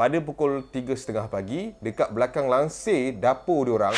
pada pukul 3.30 pagi dekat belakang langsir dapur diorang.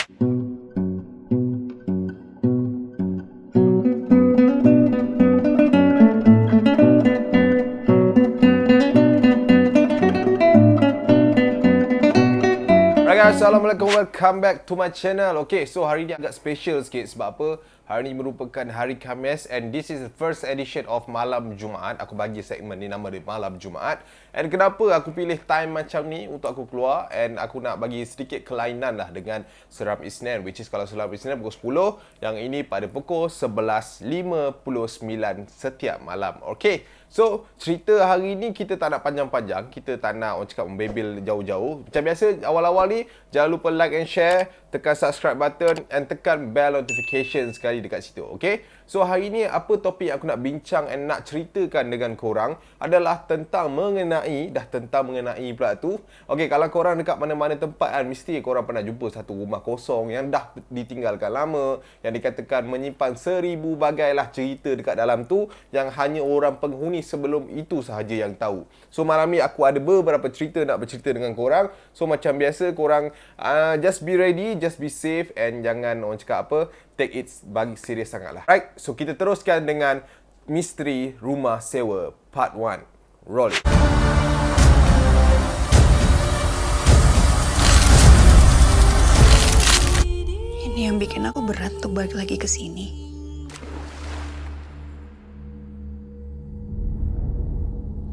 Assalamualaikum, welcome back to my channel. Okay, so hari ni agak special sikit. Sebab apa? Hari ni merupakan hari Khamis and this is the first edition of Malam Jumaat. Aku bagi segmen ni nama dia Malam Jumaat. And kenapa aku pilih time macam ni untuk aku keluar, and aku nak bagi sedikit kelainan lah dengan Seram Isnin, which is kalau Seram Isnin pukul 10, yang ini pada pukul 11.59 setiap malam. Okay, so cerita hari ni kita tak nak panjang-panjang, kita tak nak orang cakap membebel jauh-jauh. Macam biasa awal-awal ni, jangan lupa like and share, tekan subscribe button and tekan bell notification sekali dekat situ. Okay, so hari ni apa topik aku nak bincang and nak ceritakan dengan korang adalah tentang mengenai pula tu. Okay, kalau korang dekat mana-mana tempat kan, mesti korang pernah jumpa satu rumah kosong yang dah ditinggalkan lama, yang dikatakan menyimpan 1000 bagai lah cerita dekat dalam tu, yang hanya orang penghuni sebelum itu sahaja yang tahu. So malam ni aku ada beberapa cerita nak bercerita dengan korang. So macam biasa korang just be ready, just be safe, and jangan orang cakap apa, take it bagi serius sangat lah. Right, so kita teruskan dengan misteri rumah sewa part 1. Roll it. Ini yang bikin aku berat untuk balik lagi ke sini.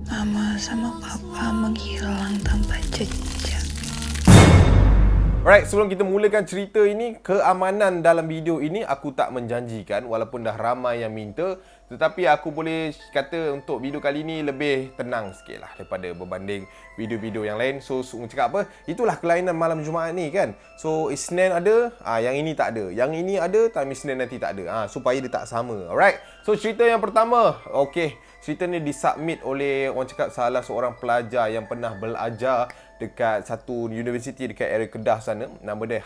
Mama sama papa menghilang tanpa jejak. Alright, sebelum kita mulakan cerita ini, keamanan dalam video ini aku tak menjanjikan walaupun dah ramai yang minta. Tetapi aku boleh kata untuk video kali ni lebih tenang sikit lah daripada berbanding video-video yang lain. So, cakap apa, itulah kelainan malam Jumaat ni kan. So, Isnin ada, yang ini tak ada. Yang ini ada, time Isnin nanti tak ada. Supaya dia tak sama. Alright, so cerita yang pertama. Okay, cerita ni disubmit oleh orang cakap salah seorang pelajar yang pernah belajar dekat satu universiti dekat area Kedah sana. Nama dia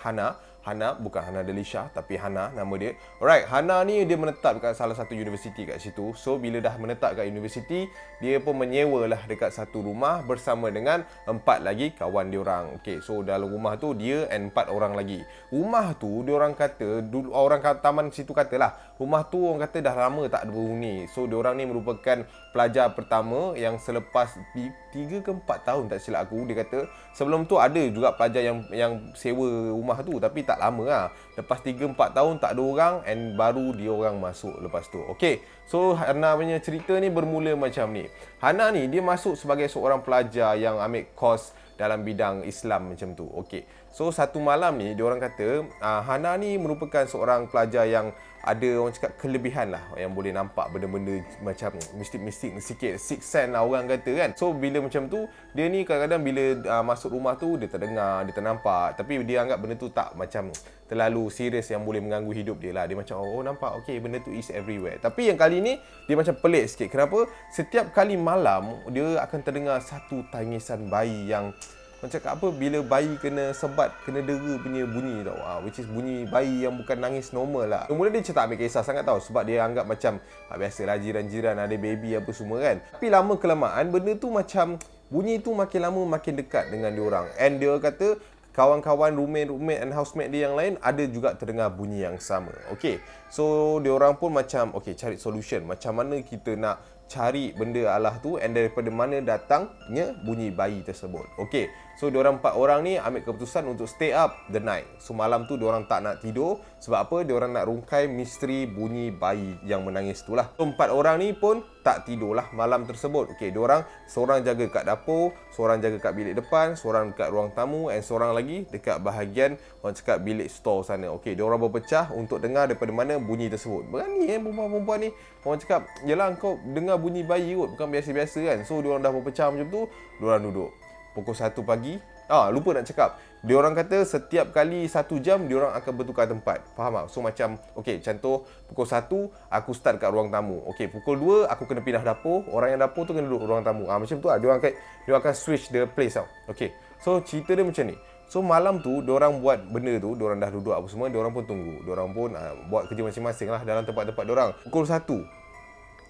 Hana, bukan Hana Delisha, tapi Hana nama dia. Alright, Hana ni dia menetap dekat salah satu universiti kat situ. So bila dah menetap kat universiti, dia pun menyewa lah dekat satu rumah bersama dengan 4 lagi kawan dia orang. Okay, so dalam rumah tu dia and 4 orang lagi. Rumah tu dia orang kata, orang taman situ katalah, rumah tu orang kata dah lama tak ada penghuni. So dia orang ni merupakan pelajar pertama yang selepas 3 ke 4 tahun tak silap aku, dia kata sebelum tu ada juga pelajar yang sewa rumah tu, tapi tak lama lah. Lepas 3-4 tahun tak ada orang, and baru dia orang masuk lepas tu. Okay, so Hana punya cerita ni bermula macam ni. Hana ni dia masuk sebagai seorang pelajar yang ambil kos dalam bidang Islam macam tu. Okay, so satu malam ni dia orang kata Hana ni merupakan seorang pelajar yang ada orang cakap kelebihan lah, yang boleh nampak benda-benda macam mistik-mistik sikit, sixth sense lah orang kata kan. So bila macam tu, dia ni kadang-kadang bila masuk rumah tu dia terdengar, dia ternampak, tapi dia anggap benda tu tak macam terlalu serius yang boleh mengganggu hidup dia lah. Dia macam oh nampak, okay, benda tu is everywhere. Tapi yang kali ni dia macam pelik sikit. Kenapa? Setiap kali malam dia akan terdengar satu tangisan bayi yang macam apa, bila bayi kena sebat, kena dera punya bunyi tau. Which is bunyi bayi yang bukan nangis normal lah. Mula dia macam tak ambil kisah sangat tau, sebab dia anggap macam biasalah jiran-jiran ada baby apa semua kan. Tapi lama kelamaan benda tu macam bunyi tu makin lama makin dekat dengan dia orang. And dia kata kawan-kawan roommate and housemate dia yang lain ada juga terdengar bunyi yang sama. Okay, so dia orang pun macam okay, cari solution macam mana kita nak cari benda Allah tu, and daripada mana datangnya bunyi bayi tersebut. Okay, so diorang 4 orang ni ambil keputusan untuk stay up the night. So malam tu diorang tak nak tidur. Sebab apa? Diorang nak rungkai misteri bunyi bayi yang menangis tu lah. So 4 orang ni pun tak tidur lah malam tersebut. Okay, diorang seorang jaga kat dapur, seorang jaga kat bilik depan, seorang dekat ruang tamu, and seorang lagi dekat bahagian orang cakap bilik store sana. Okay, diorang berpecah untuk dengar daripada mana bunyi tersebut. Berani perempuan-perempuan ni. Orang cakap, yelah kau dengar bunyi bayi kot, bukan biasa-biasa kan. So diorang dah berpecah macam tu, diorang duduk. Pukul 1 pagi, lupa nak cakap, diorang kata setiap kali 1 jam diorang akan bertukar tempat. Faham tak? So macam okay, contoh pukul 1 aku start kat ruang tamu. Okay, pukul 2 aku kena pindah dapur. Orang yang dapur tu kena duduk ruang tamu. Macam tu lah, diorang akan switch the place tau. Okay, so cerita dia macam ni. So malam tu diorang buat benda tu, diorang dah duduk apa semua, diorang pun tunggu. Diorang pun buat kerja masing-masing lah dalam tempat-tempat diorang. Pukul 1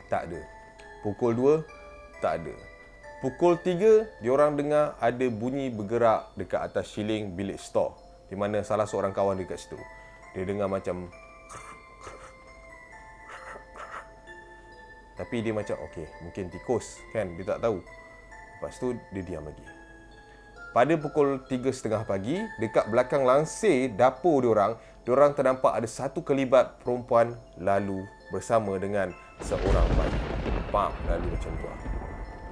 tak ada. Pukul 2 tak ada. Pukul 3, diorang dengar ada bunyi bergerak dekat atas siling bilik store, di mana salah seorang kawan dekat situ. Dia dengar macam, tapi dia macam okey, mungkin tikus kan, dia tak tahu. Lepas tu dia diam lagi. Pada pukul 3.30 pagi, dekat belakang langsir dapur diorang ternampak ada satu kelibat perempuan lalu bersama dengan seorang bayi. Pam, lalu macam tu.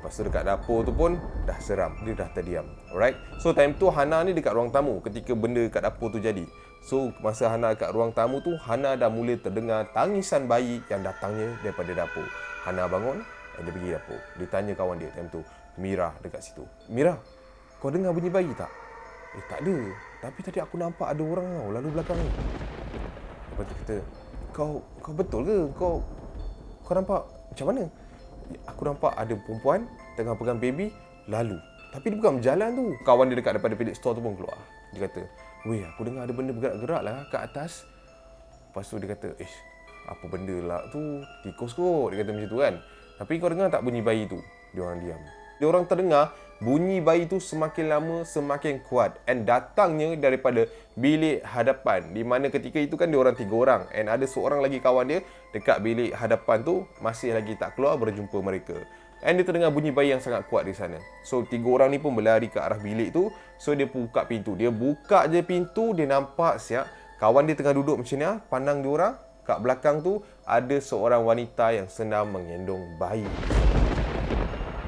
Lepas tu dekat dapur tu pun dah seram, dia dah terdiam. Alright. So time tu Hana ni dekat ruang tamu ketika benda dekat dapur tu jadi. So masa Hana dekat ruang tamu tu, Hana dah mula terdengar tangisan bayi yang datangnya daripada dapur. Hana bangun dan dia pergi dapur. Dia tanya kawan dia time tu, Mira dekat situ. Mira, kau dengar bunyi bayi tak? Tak ada. Tapi tadi aku nampak ada orang tau lalu belakang ni. Lepas tu kata, kau betul ke? Kau nampak macam mana? Aku nampak ada perempuan tengah pegang baby lalu. Tapi dia bukan berjalan tu. Kawan dia dekat daripada bilik store tu pun keluar. Dia kata, weh, aku dengar ada benda bergerak-gerak lah kat atas. Lepas tu dia kata, apa benda lah tu? Tikus kot. Dia kata macam tu kan. Tapi kau dengar tak bunyi bayi tu? Dia orang diam. Dia orang terdengar bunyi bayi tu semakin lama semakin kuat. And datangnya daripada bilik hadapan. Di mana ketika itu kan dia orang 3 orang. And ada seorang lagi kawan dia dekat bilik hadapan tu masih lagi tak keluar berjumpa mereka. And dia terdengar bunyi bayi yang sangat kuat di sana. So 3 orang ni pun berlari ke arah bilik tu. So dia buka pintu. Dia buka je pintu, dia nampak siap kawan dia tengah duduk macam ni, pandang dia orang. Kat belakang tu ada seorang wanita yang sedang menggendong bayi.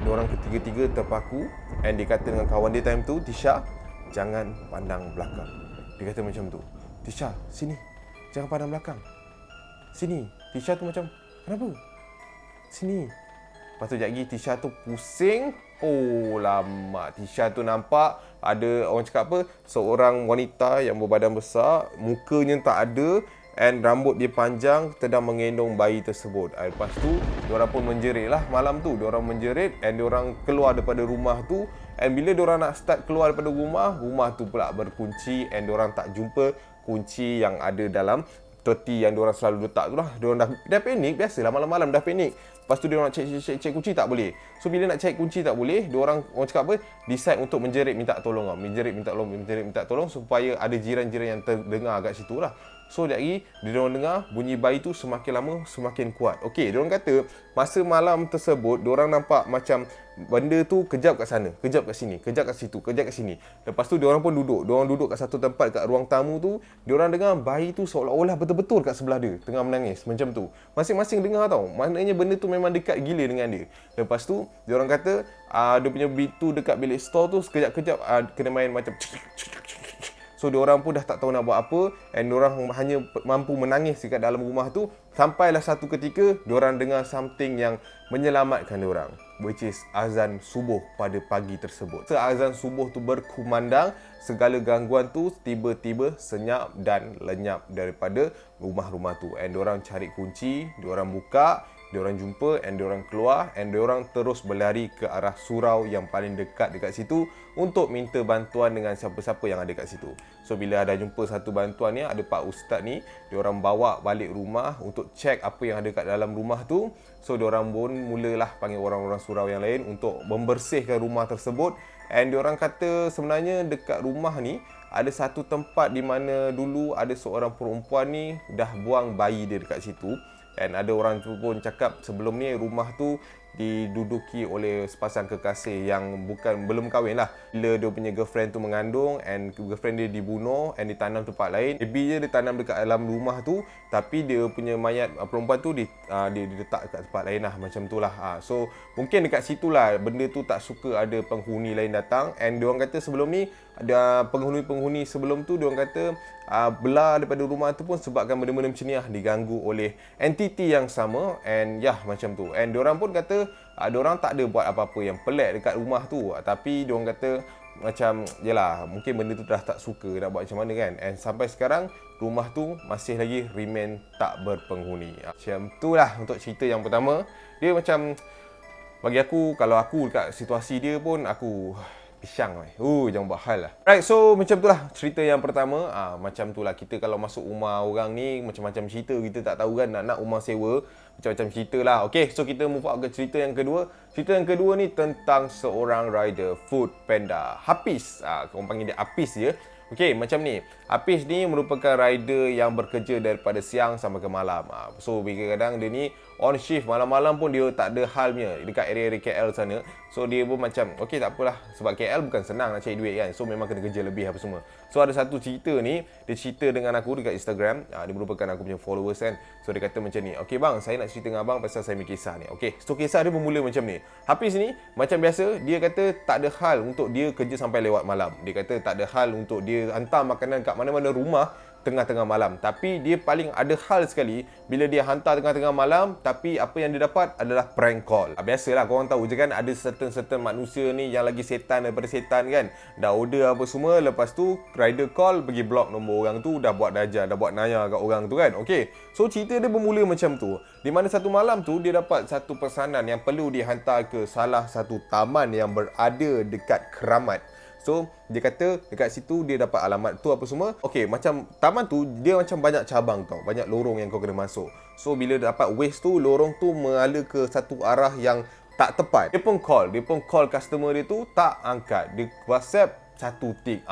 Diorang ketiga-tiga terpaku and dia kata dengan kawan dia time tu, Tisha, jangan pandang belakang. Dia kata macam tu, Tisha, sini, jangan pandang belakang. Sini. Tisha tu macam, kenapa? Sini. Lepas tu sekejap lagi Tisha tu pusing. Oh lama. Tisha tu nampak ada orang cakap apa, seorang wanita yang berbadan besar, mukanya tak ada, and rambut dia panjang, sedang menggendong bayi tersebut. Lepas tu, diorang pun menjerit lah malam tu. Diorang menjerit and diorang keluar daripada rumah tu. And bila diorang nak start keluar daripada rumah tu pula berkunci and diorang tak jumpa kunci yang ada dalam teti yang diorang selalu letak tu lah. Diorang dah panik, biasalah malam-malam dah panik. Lepas tu diorang nak cek kunci tak boleh. So bila nak cek kunci tak boleh, diorang orang cakap apa, decide untuk menjerit minta tolong lah. Menjerit minta tolong supaya ada jiran-jiran yang terdengar kat situ lah. So sekejap lagi, diorang dengar bunyi bayi tu semakin lama semakin kuat. Okey, diorang kata masa malam tersebut, diorang nampak macam benda tu kejap kat sana, kejap kat sini, kejap kat situ, kejap kat sini. Lepas tu diorang pun duduk. Diorang duduk kat satu tempat kat ruang tamu tu. Diorang dengar bayi tu seolah-olah betul-betul kat sebelah dia, tengah menangis macam tu. Masing-masing dengar tau. Maknanya benda tu memang dekat gila dengan dia. Lepas tu diorang kata dia punya pintu dekat bilik store tu sekejap-kejap kena main macam. So diorang pun dah tak tahu nak buat apa, and diorang hanya mampu menangis dekat dalam rumah tu. Sampailah satu ketika diorang dengar something yang menyelamatkan diorang, which is azan subuh pada pagi tersebut. Azan subuh tu berkumandang, segala gangguan tu tiba-tiba senyap dan lenyap daripada rumah-rumah tu. And diorang cari kunci, diorang buka, diorang jumpa and diorang keluar, and diorang terus berlari ke arah surau yang paling dekat situ untuk minta bantuan dengan siapa-siapa yang ada kat situ. So bila ada jumpa satu bantuan ni, ada Pak Ustaz ni, diorang bawa balik rumah untuk cek apa yang ada kat dalam rumah tu. So diorang pun mulalah panggil orang-orang surau yang lain untuk membersihkan rumah tersebut. And diorang kata sebenarnya dekat rumah ni ada satu tempat di mana dulu ada seorang perempuan ni dah buang bayi dia dekat situ. Dan ada orang tu pun cakap sebelum ni rumah tu diduduki oleh sepasang kekasih yang belum kahwin lah. Bila dia punya girlfriend tu mengandung and girlfriend dia dibunuh and ditanam tempat lain, baby dia ditanam dekat dalam rumah tu, tapi dia punya mayat perempuan tu dia letak dekat tempat lain lah, macam tu lah. So mungkin dekat situ lah benda tu tak suka ada penghuni lain datang. And diorang kata sebelum ni ada penghuni-penghuni sebelum tu, diorang kata belah daripada rumah tu pun sebabkan benda-benda macam ni lah diganggu oleh entiti yang sama. And macam tu. And diorang pun kata diorang tak ada buat apa-apa yang pelik dekat rumah tu, tapi diorang kata macam yelah, mungkin benda tu dah tak suka nak buat macam mana kan. And sampai sekarang rumah tu masih lagi remain tak berpenghuni. Macam tu lah untuk cerita yang pertama. Dia macam, bagi aku, kalau aku dekat situasi dia pun aku pisang jangan buat hal lah. Right, so macam tu lah cerita yang pertama. Macam tu lah, kita kalau masuk rumah orang ni macam-macam cerita, kita tak tahu kan, nak rumah sewa macam-macam cerita lah. Okay, so kita move on ke cerita yang kedua. Cerita yang kedua ni tentang seorang rider Food Panda, Hafiz. Korang panggil dia Hafiz je. Okey, macam ni. Hafiz ni merupakan rider yang bekerja daripada siang sampai ke malam. So, kadang-kadang dia ni on shift malam-malam pun dia tak ada halnya dekat area KL sana. So, dia pun macam, okey tak apalah. Sebab KL bukan senang nak cari duit kan. So, memang kena kerja lebih apa semua. So, ada satu cerita ni, dia cerita dengan aku dekat Instagram. Dia merupakan aku punya followers kan. So, dia kata macam ni, okey bang, saya nak cerita dengan abang pasal saya punya kisah ni. Okey, so kisah dia bermula macam ni. Hafiz ni, macam biasa, dia kata tak ada hal untuk dia kerja sampai lewat malam. Dia kata tak ada hal untuk dia hantar makanan kat mana-mana rumah tengah-tengah malam. Tapi dia paling ada hal sekali bila dia hantar tengah-tengah malam, tapi apa yang dia dapat adalah prank call. Biasalah, korang tahu je kan, ada certain manusia ni yang lagi setan daripada setan kan. Dah order apa semua, lepas tu rider call, pergi block nombor orang tu, dah buat dajal, dah buat naya kat orang tu kan. Okey, so cerita dia bermula macam tu. Di mana satu malam tu, dia dapat satu pesanan yang perlu dihantar ke salah satu taman yang berada dekat Keramat. So, dia kata dekat situ dia dapat alamat tu apa semua. Okey, macam taman tu dia macam banyak cabang tau. Banyak lorong yang kau kena masuk. So, bila dapat waste tu, lorong tu mengalir ke satu arah yang tak tepat. Dia pun call customer dia tu tak angkat. Dia WhatsApp satu tik.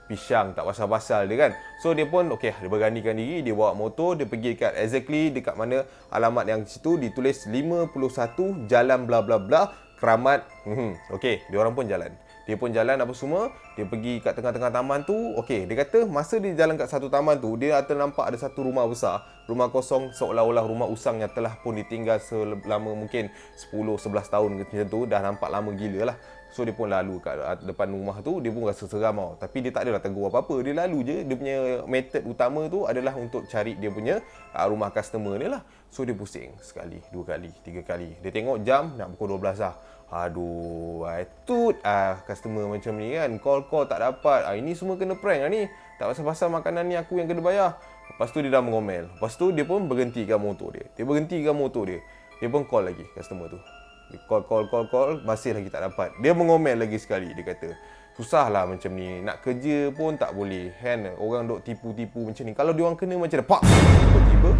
Pisang tak pasal-pasal dia kan. So, dia pun okey, dia beranikan diri, dia bawa motor, dia pergi dekat mana alamat yang situ ditulis 51 Jalan bla bla bla Keramat. Okey, dia orang pun jalan. Dia pun jalan apa semua, dia pergi kat tengah-tengah taman tu. Okey, dia kata masa dia jalan kat satu taman tu, dia nampak ada satu rumah besar, rumah kosong, seolah-olah rumah usang yang telah pun ditinggal selama mungkin 10-11 tahun macam tu, dah nampak lama gila lah. So, dia pun lalu kat depan rumah tu, dia pun rasa seram tau. Tapi dia tak adalah tegur apa-apa, dia lalu je. Dia punya method utama tu adalah untuk cari dia punya rumah customer ni lah. So, dia pusing sekali, 2 kali, 3 kali. Dia tengok jam, nak pukul 12 lah. Aduh, customer macam ni kan, call tak dapat. Ini semua kena prank lah ni. Tak pasal-pasal makanan ni aku yang kena bayar. Lepas tu dia dah mengomel. Lepas tu dia pun berhentikan motor dia. Dia pun call lagi customer tu. Dia call, masih lagi tak dapat. Dia mengomel lagi sekali. Dia kata, susahlah macam ni. Nak kerja pun tak boleh kan. Orang duk tipu-tipu macam ni. Kalau dia orang kena macam pak, tiba-tiba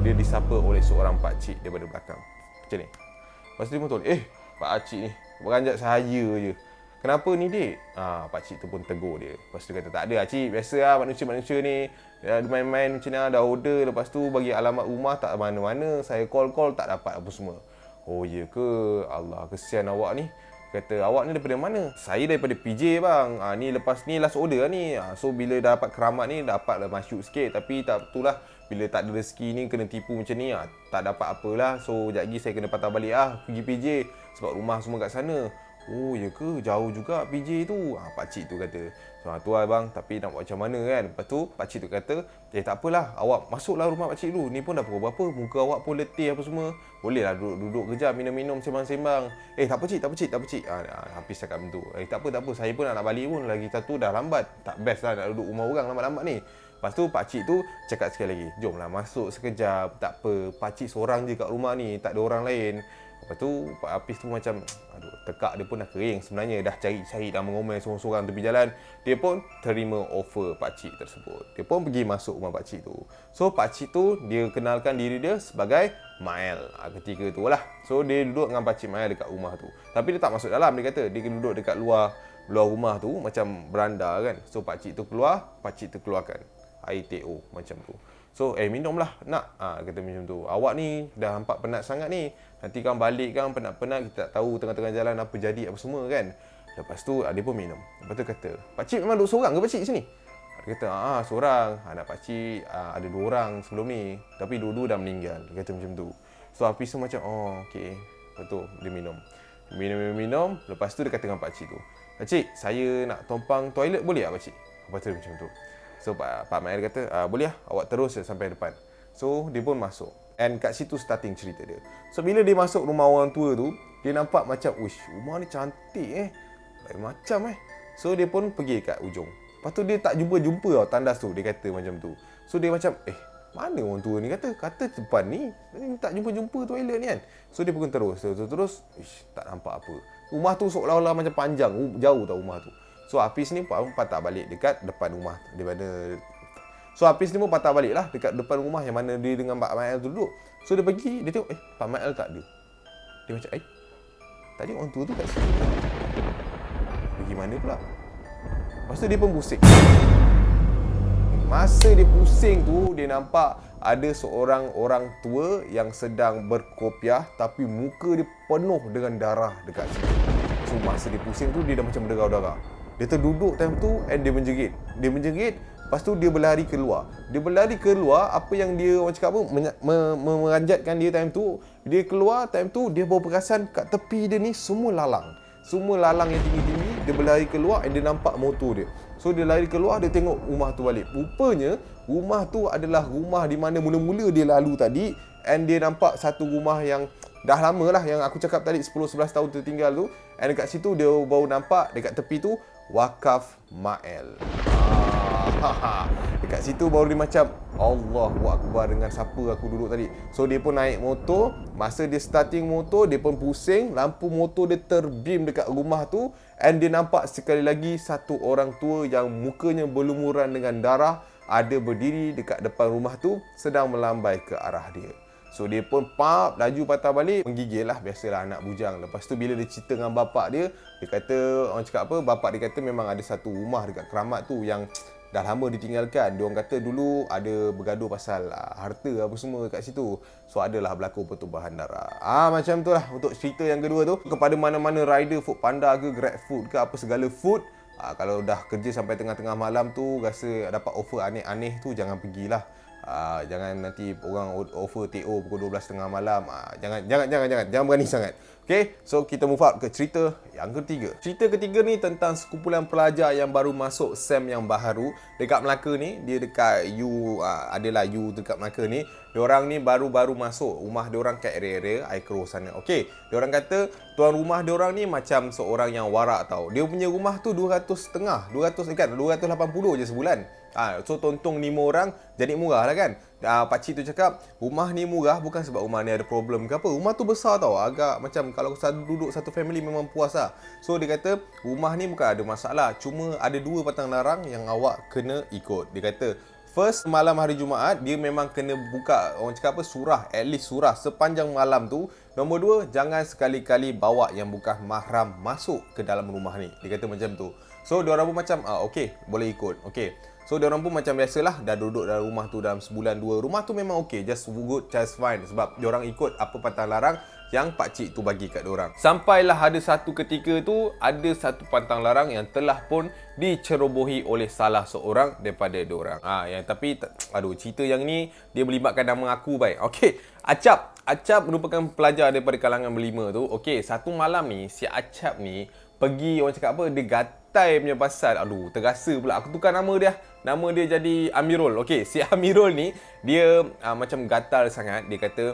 dia disapa oleh seorang pakcik daripada belakang. Macam ni. Lepas tu dia pun pakcik ni beranjak saya je. Kenapa ni dik? Pakcik tu pun tegur dia. Lepas tu kata, tak ada cik, biasa lah manusia-manusia ni. Dia main-main macam ni lah, dah order. Lepas tu bagi alamat rumah tak mana-mana. Saya call tak dapat apa semua. Oh ya ke? Allah, kesian awak ni. Kata, awak ni daripada mana? Saya daripada PJ bang. Ni lepas ni last order lah ni. So bila dah dapat Keramat ni, dapatlah masuk sikit. Tapi tak betul lah. Bila tak ada rezeki ni, kena tipu macam ni. Tak dapat apalah. So sekejap lagi saya kena patah balik pergi PJ. Sebab rumah semua kat sana. Oh ya ke? Jauh juga PJ tu. Pakcik tu kata, so tu lah bang, tapi nak buat macam mana kan? Lepas tu pakcik tu kata, tak apalah, awak masuklah rumah pakcik tu. Ni pun dah pukul berapa? Muka awak pun letih apa semua. Bolehlah duduk kejap, minum-minum, sembang-sembang. Tak apa cik. Hafiz cakap macam tu. Tak apa, saya pun nak balik pun. Lagi satu dah lambat. Tak best lah nak duduk rumah orang lambat-lambat ni. Lepas tu pakcik tu cakap sekali lagi, jomlah masuk sekejap. Tak apa, pakcik seorang je kat rumah ni, tak ada orang lain. Lepas tu Pak Hafiz tu macam, tekak dia pun dah kering sebenarnya. Dah cari-cari, dah mengomel sorang-sorang tepi jalan. Dia pun terima offer pakcik tersebut. Dia pun pergi masuk rumah pakcik tu. So pakcik tu, dia kenalkan diri dia sebagai Mael. Ketika tu lah. So dia duduk dengan pakcik Mael dekat rumah tu. Tapi dia tak masuk dalam, dia kata. Dia duduk dekat luar rumah tu, macam beranda kan. So pakcik tu keluar, pakcik tu keluarkan air TO macam tu. So, minumlah nak. Kata macam tu. Awak ni dah nampak penat sangat ni. Nanti kan balik kan penat-penat, kita tak tahu tengah-tengah jalan apa jadi apa semua kan. Lepas tu dia pun minum. Lepas tu kata, pakcik memang duduk seorang ke pakcik sini? Dia kata, seorang. Anak pakcik ada 2 orang sebelum ni. Tapi dua-dua dah meninggal. Dia kata macam tu. So, Hafiz tu macam, okey. Lepas tu dia minum. Minum. Lepas tu dia kata dengan pakcik tu, pakcik, saya nak tumpang toilet boleh tak pakcik? Lepas tu macam tu. So Pak Mael kata, boleh lah, awak terus sampai depan. So dia pun masuk. And kat situ starting cerita dia. So bila dia masuk rumah orang tua tu, dia nampak macam, uish, rumah ni cantik lain macam So dia pun pergi kat ujung. Lepas tu dia tak jumpa tau tandas tu, dia kata macam tu. So dia macam, mana orang tua ni kata depan ni tak jumpa toilet ni kan. So dia pun terus, ish, tak nampak apa. Rumah tu seolah-olah macam panjang, jauh tau rumah tu. So Hafiz ni pun patah balik dekat depan rumah di mana. So Hafiz ni pun patah balik lah dekat depan rumah yang mana dia dengan Pak Mael tu duduk. So dia pergi, dia tengok Pak Mael tak ada. Dia macam tadi orang tua tu kat sini. Pergi mana pula? Lepas tu dia pun pusing. Masa dia pusing tu, dia nampak ada seorang orang tua yang sedang berkopiah tapi muka dia penuh dengan darah dekat situ. So masa dia pusing tu, dia dah macam berdarah-darah. Dia terduduk time tu and dia menjerit. Dia menjerit, lepas tu dia berlari keluar. Dia berlari keluar, apa yang dia orang cakap apa, meranjatkan dia time tu. Dia keluar time tu, dia baru perasan kat tepi dia ni semua lalang. Semua lalang yang tinggi-tinggi. Dia berlari keluar and dia nampak motor dia. So dia lari keluar, dia tengok rumah tu balik. Rupanya rumah tu adalah rumah di mana mula-mula dia lalu tadi. And dia nampak satu rumah yang dah lama lah, yang aku cakap tadi 10-11 tahun tertinggal tu. And dekat situ dia baru nampak dekat tepi tu wakaf Mael. Dekat situ baru dia macam Allahu Akbar, dengan siapa aku duduk tadi. So dia pun naik motor. Masa dia starting motor, dia pun pusing. Lampu motor dia terbim dekat rumah tu. And dia nampak sekali lagi satu orang tua yang mukanya berlumuran dengan darah ada berdiri dekat depan rumah tu sedang melambai ke arah dia. So dia pun laju patah balik, menggigil lah, biasalah anak bujang. Lepas tu bila dia cerita dengan bapak dia kata, orang cakap apa, bapak dia kata memang ada satu rumah dekat Keramat tu yang dah lama ditinggalkan. Dia orang kata dulu ada bergaduh pasal harta apa semua kat situ. So adalah berlaku pertumpahan darah. Macam tu lah untuk cerita yang kedua tu. Kepada mana-mana rider Foodpanda ke GrabFood ke apa segala food, kalau dah kerja sampai tengah-tengah malam tu rasa dapat offer aneh-aneh tu, jangan pergilah. Jangan nanti orang offer TO pukul 12.30 malam. Jangan berani sangat. Okay, so kita move up ke cerita yang ketiga. Cerita ketiga ni tentang sekumpulan pelajar yang baru masuk SEM yang baharu dekat Melaka ni. Dia dekat adalah U dekat Melaka ni. Diorang ni baru-baru masuk. Rumah diorang kat area-area Aikro sana. Okay, diorang kata tuan rumah diorang ni macam seorang yang warak tau. Dia punya rumah tu 200 kan, 280 je sebulan. So tontong 5 orang jadi murah lah kan. Pakcik tu cakap rumah ni murah bukan sebab rumah ni ada problem ke apa. Rumah tu besar tau. Agak macam kalau duduk satu family memang puas lah. So dia kata rumah ni bukan ada masalah. Cuma ada 2 patang larang yang awak kena ikut. Dia kata first, malam hari Jumaat dia memang kena buka, orang cakap apa, surah. At least surah sepanjang malam tu. Nombor 2, jangan sekali-kali bawa yang bukan mahram masuk ke dalam rumah ni. Dia kata macam tu. So diorang pun macam okey, boleh ikut. Okey. So diorang pun macam biasalah, dah duduk dalam rumah tu dalam sebulan 2. Rumah tu memang okey, just good, just fine. Sebab diorang ikut apa pantang larang yang pakcik tu bagi kat diorang. Sampailah ada satu ketika tu, ada satu pantang larang yang telah pun dicerobohi oleh salah seorang daripada diorang. Tapi cerita yang ni dia melibatkan nama aku baik. Okey, Acap merupakan pelajar daripada kalangan berlima tu. Okey, satu malam ni si Acap ni pergi, orang cakap apa, dia gatai punya pasal. Terasa pula aku tukar nama dia. Nama dia jadi Amirul. Okey, si Amirul ni dia macam gatal sangat. Dia kata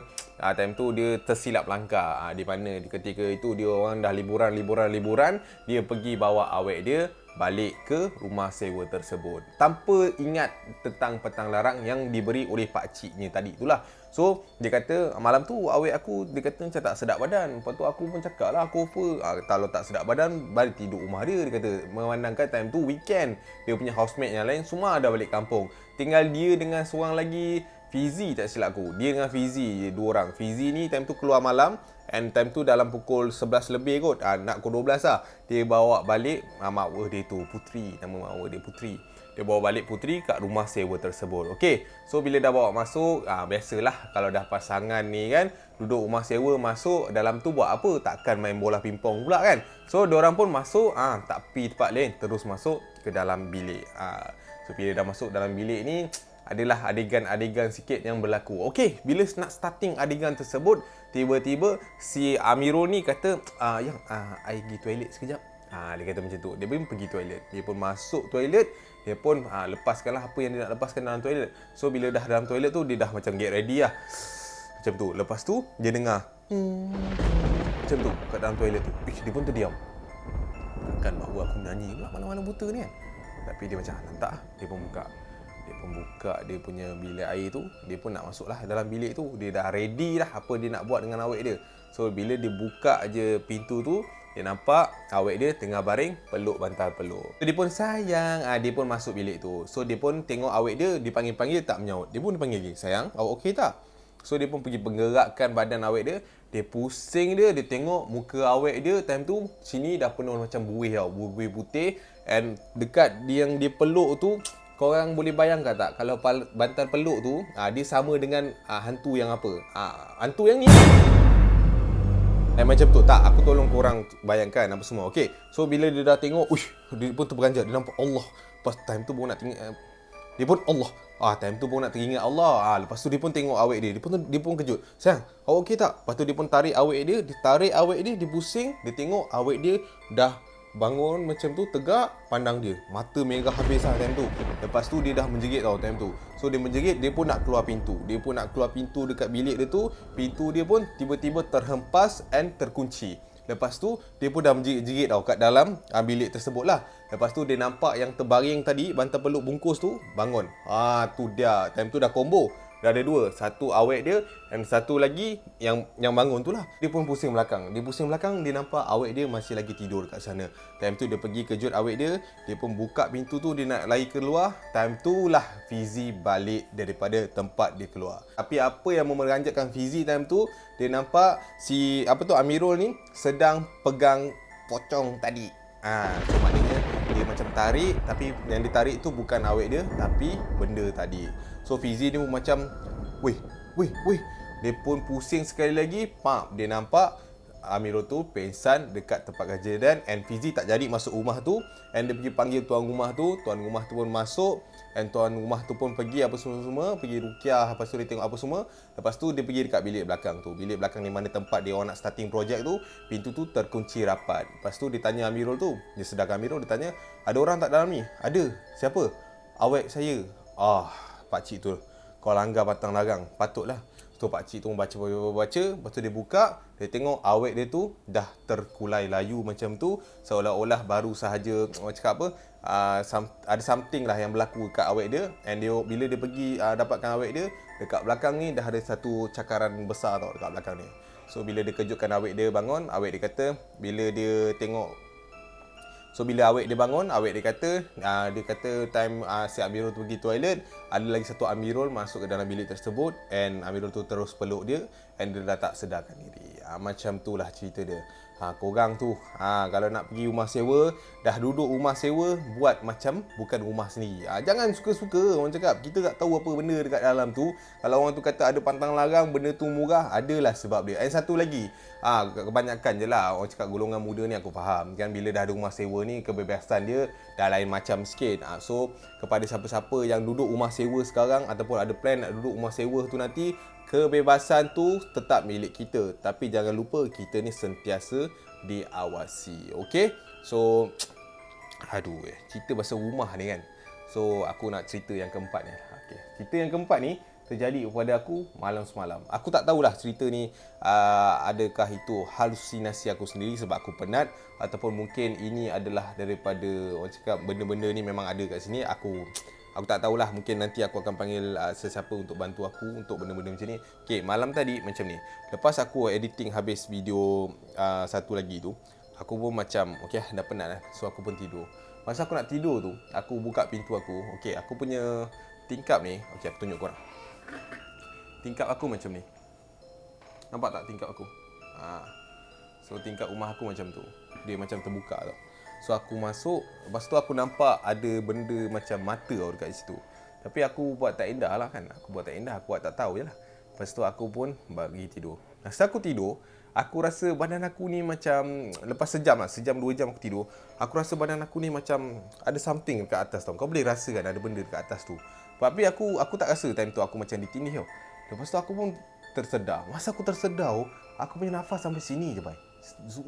time tu dia tersilap langkah. Di mana di ketika itu dia orang dah liburan, dia pergi bawa awek dia balik ke rumah sewa tersebut tanpa ingat tentang petang larang yang diberi oleh pakciknya tadi itulah. So dia kata malam tu awek aku, dia kata macam tak sedap badan. Lepas tu aku pun cakap lah, aku offer kalau tak sedap badan balik tidur rumah dia. Dia kata memandangkan time tu weekend, dia punya housemate yang lain semua dah balik kampung, tinggal dia dengan seorang lagi, Fizi tak silap aku. Dia dengan Fizi, 2 orang. Fizi ni time tu keluar malam. And time tu dalam pukul 11 lebih kot, nak pukul 12 lah. Dia bawa balik mak dia tu, Putri. Nama mak dia Putri. Dia bawa balik Putri kat rumah sewa tersebut. Okay, so bila dah bawa masuk, biasalah kalau dah pasangan ni kan, duduk rumah sewa, masuk dalam tu buat apa? Takkan main bola pingpong pula kan. So diorang pun masuk, tak pergi tempat lain, terus masuk ke dalam bilik. So bila dah masuk dalam bilik ni, adalah adegan-adegan sikit yang berlaku. Okey, bila nak starting adegan tersebut, tiba-tiba si Amirul ni kata, yang I pergi toilet sekejap. Dia kata macam tu. Dia pun pergi toilet. Dia pun masuk toilet, dia pun lepaskanlah apa yang dia nak lepaskan dalam toilet. So bila dah dalam toilet tu, dia dah macam get ready lah. Macam tu. Lepas tu dia dengar macam tu kat dalam toilet tu. Dia pun terdiam. Takkan baru aku nyanyi pula malam-malam buta ni kan. Tapi dia macam tak lah. Dia pun buka dia punya bilik air tu. Dia pun nak masuk lah dalam bilik tu. Dia dah ready lah apa dia nak buat dengan awek dia. So bila dia buka je pintu tu, dia nampak awet dia tengah baring peluk bantal peluk. So, dia pun sayang, dia pun masuk bilik tu. So dia pun tengok awet dia, dipanggil-panggil tak menyaut. Dia pun dipanggil lagi, sayang, awak okey tak? So dia pun pergi penggerakkan badan awet dia. Dia pusing dia tengok muka awet dia time tu sini dah penuh macam buih tau, buih putih. And dekat yang dia peluk tu, korang boleh bayangkan tak kalau bantal peluk tu dia sama dengan hantu yang apa? Hantu yang ni. Macam tu tak, aku tolong korang bayangkan apa semua. Okey. So bila dia dah tengok, dia pun terperanjat, dia nampak Allah. Pas time tu pun nak tengok dia pun Allah. Time tu pun nak teringat Allah. Lepas tu dia pun tengok awet dia. Dia pun kejut. Sayang, awak okey tak? Lepas tu dia pun tarik awet dia, dia pusing, dia tengok awet dia dah bangun macam tu, tegak, pandang dia. Mata merah habis time tu. Lepas tu dia dah menjerit tau time tu. So dia menjerit, dia pun nak keluar pintu. Dia pun nak keluar pintu dekat bilik dia tu. Pintu dia pun tiba-tiba terhempas and terkunci. Lepas tu dia pun dah menjerit-jerit tau kat dalam bilik tersebut lah. Lepas tu dia nampak yang terbaring tadi, bantal peluk bungkus tu, bangun. Tu dia. Time tu dah combo. Dah ada dua. Satu awet dia dan satu lagi yang bangun tu lah. Dia pun pusing belakang. Dia nampak awet dia masih lagi tidur kat sana. Time tu dia pergi kejut awet dia. Dia pun buka pintu tu, dia nak lari keluar. Time tu lah Fizi balik daripada tempat dia keluar. Tapi apa yang memeranjatkan Fizi time tu, dia nampak si Amirul ni sedang pegang pocong tadi. So maknanya dia macam tarik, tapi yang ditarik tu bukan awet dia, tapi benda tadi. So Fizi ni pun macam weh. Dia pun pusing sekali lagi. Dia nampak Amirul tu pengsan dekat tempat kejadian. And Fizi tak jadi masuk rumah tu. And dia pergi panggil tuan rumah tu. Tuan rumah tu pun masuk. And tuan rumah tu pun pergi apa semua-semua. Pergi rukiah. Lepas tu dia tengok apa semua. Lepas tu dia pergi dekat bilik belakang tu. Bilik belakang di mana tempat dia orang nak starting project tu. Pintu tu terkunci rapat. Lepas tu dia tanya Amirul tu. Dia sedarkan Amirul, dia tanya, ada orang tak dalam ni? Ada. Siapa? Awet saya. Pakcik tu, kau langgar batang larang. Patutlah. So pakcik tu baca. Lepas tu dia buka. Dia tengok awet dia tu dah terkulai layu macam tu. Seolah-olah baru sahaja, orang cakap apa, ada something lah yang berlaku kat awet dia. And bila dia pergi dapatkan awet dia, dekat belakang ni dah ada satu cakaran besar tau dekat belakang ni. So bila dia kejutkan awet dia bangun, awet dia kata, bila dia tengok, bila awet dia bangun, awet dia kata time si Amirul tu pergi toilet, ada lagi satu Amirul masuk ke dalam bilik tersebut. And Amirul tu terus peluk dia. And dia dah tak sedarkan diri. Macam tu lah cerita dia. Korang tu kalau nak pergi rumah sewa, dah duduk rumah sewa, buat macam bukan rumah sendiri. Jangan suka-suka. Orang cakap kita tak tahu apa benda dekat dalam tu. Kalau orang tu kata ada pantang larang, benda tu murah, adalah sebab dia. And satu lagi, kebanyakan je lah orang cakap golongan muda ni, aku faham kan, bila dah ada rumah sewa ni, kebebasan dia dah lain macam sikit. So kepada siapa-siapa yang duduk rumah sewa sekarang ataupun ada plan nak duduk rumah sewa tu nanti, kebebasan tu tetap milik kita. Tapi jangan lupa kita ni sentiasa diawasi. Okay? So cerita pasal rumah ni kan. So aku nak cerita yang keempat ni. Okay. Cerita yang keempat ni terjadi kepada aku malam semalam. Aku tak tahulah cerita ni adakah itu halusinasi aku sendiri sebab aku penat, ataupun mungkin ini adalah daripada, orang cakap, benda-benda ni memang ada kat sini. Aku tak tahulah, mungkin nanti aku akan panggil sesiapa untuk bantu aku untuk benda-benda macam ni. Okay, malam tadi macam ni. Lepas aku editing habis video satu lagi tu, aku pun macam, okay, dah penat lah. So aku pun tidur. Masa aku nak tidur tu, aku buka pintu aku. Okay, aku punya tingkap ni, okay, aku tunjuk korang. Tingkap aku macam ni. Nampak tak tingkap aku? So tingkap rumah aku macam tu. Dia macam terbuka tau. So aku masuk, lepas tu aku nampak ada benda macam mata tau dekat situ. Tapi aku buat tak indah lah kan. Aku buat tak tahu je lah. Lepas tu aku pun bagi tidur. Masa aku tidur, aku rasa badan aku ni macam, lepas sejam 2 jam aku tidur, aku rasa badan aku ni macam ada something dekat atas tau. Kau boleh rasa kan ada benda dekat atas tu. Tapi aku tak rasa time tu aku macam ditindih tau. Lepas tu aku pun tersedar. Masa aku tersedar, aku punya nafas sampai sini je, bai.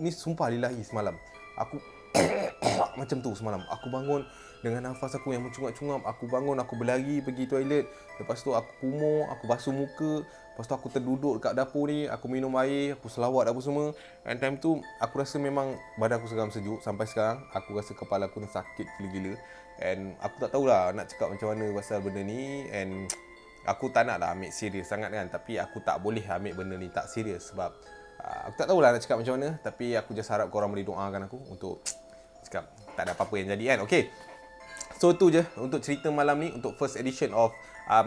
Ni sumpah lillahi semalam. Aku macam tu semalam. Aku bangun dengan nafas aku yang mencungap-cungap. Aku bangun, aku berlari pergi toilet. Lepas tu aku kumur, aku basuh muka. Lepas tu aku terduduk dekat dapur ni. Aku minum air, aku selawat apa semua. And time tu aku rasa memang badan aku seram sejuk. Sampai sekarang aku rasa kepala aku ni sakit gila-gila. And aku tak tahulah nak cakap macam mana pasal benda ni. And aku tak nak lah ambil serius sangat kan. Tapi aku tak boleh ambil benda ni tak serius. Sebab Aku tak tahulah nak cakap macam mana, tapi aku just harap korang boleh doakan aku untuk cakap tak ada apa-apa yang jadi kan. Okay. So tu je untuk cerita malam ni, untuk first edition of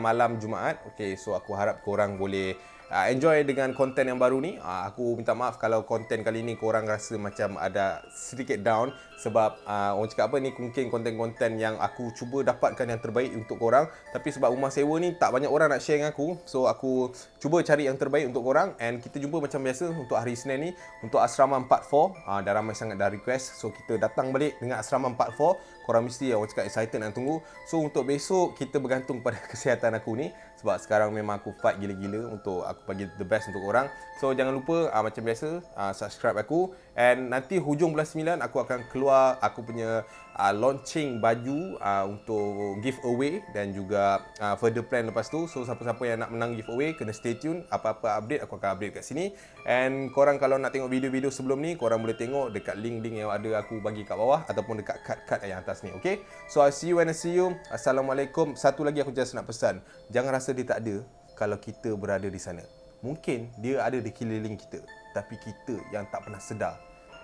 malam Jumaat. Okay, so aku harap korang boleh enjoy dengan konten yang baru ni. Aku minta maaf kalau konten kali ni korang rasa macam ada sedikit down, sebab orang cakap apa ni, mungkin konten-konten yang aku cuba dapatkan yang terbaik untuk korang, tapi sebab rumah sewa ni tak banyak orang nak share dengan aku, so aku cuba cari yang terbaik untuk korang. And kita jumpa macam biasa untuk hari Isnin ni untuk Asrama 44. Dah ramai sangat dah request, so kita datang balik dengan Asrama 44. Korang mesti orang cakap excited nak tunggu. So untuk besok kita bergantung pada kesihatan aku ni, sebab sekarang memang aku fight gila-gila untuk aku bagi the best untuk korang. So jangan lupa macam biasa subscribe aku, and nanti hujung bulan 9 aku akan keluar aku punya launching baju untuk giveaway, dan juga further plan lepas tu. So siapa-siapa yang nak menang giveaway kena stay tune. Apa-apa update aku akan update kat sini. And korang kalau nak tengok video-video sebelum ni, korang boleh tengok dekat link-link yang ada aku bagi kat bawah, ataupun dekat card-card yang atas ni. Okay, so I see you when I see you. Assalamualaikum. Satu lagi aku just nak pesan, jangan rasa dia tak ada kalau kita berada di sana. Mungkin dia ada di keliling kita, tapi kita yang tak pernah sedar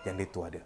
yang dia tu ada.